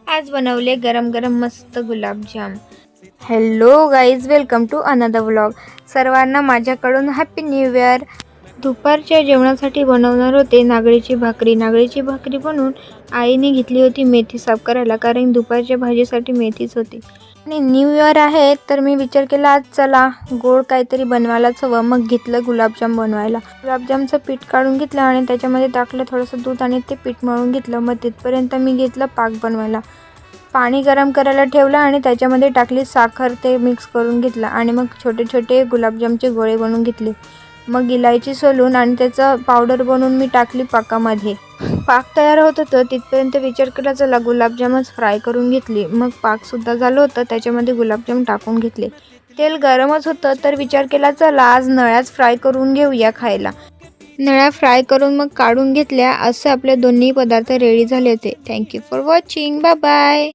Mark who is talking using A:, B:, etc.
A: आज बनवले गरम गरम मस्त गुलाबजाम। Hello guys, welcome to another vlog. सर्वांना माझ्याकडून हॅपी न्यू इयर। दुपारच्या जेवणासाठी बनवणार होते नागळीची भाकरी बनवून आईने घेतली होती मेथी साफ करायला, कारण दुपारच्या भाजीसाठी मेथीच होती आणि न्यू इयर आहे तर मी विचार केला आज चला गोड काहीतरी बनवायलाच हवं। मग घेतलं गुलाबजाम बनवायला। गुलाबजामचं पीठ काढून घेतलं आणि त्याच्यामध्ये टाकलं थोडंसं दूध आणि ते पीठ मळून घेतलं। मग तिथपर्यंत मी घेतलं पाक बनवायला। पाणी गरम करायला ठेवलं आणि त्याच्यामध्ये टाकली साखर, ते मिक्स करून घेतलं आणि मग छोटे छोटे गुलाबजामचे गोळे बनवून घेतले। मग इलायची सोलून आणि त्याचं पावडर बनवून मी टाकली पाकामध्ये। पाक तयार होत होतं तिथपर्यंत विचार केला चला गुलाबजामच फ्राय करून घेतली। मग पाकसुद्धा झालं होतं, त्याच्यामध्ये गुलाबजाम टाकून घेतले। तेल गरमच होतं तर विचार केला चला आज नळ्याच फ्राय करून घेऊया खायला। नळ्या फ्राय करून मग काढून घेतल्या। असे आपले दोन्ही पदार्थ रेडी झाले होते। Thank you for watching, bye bye.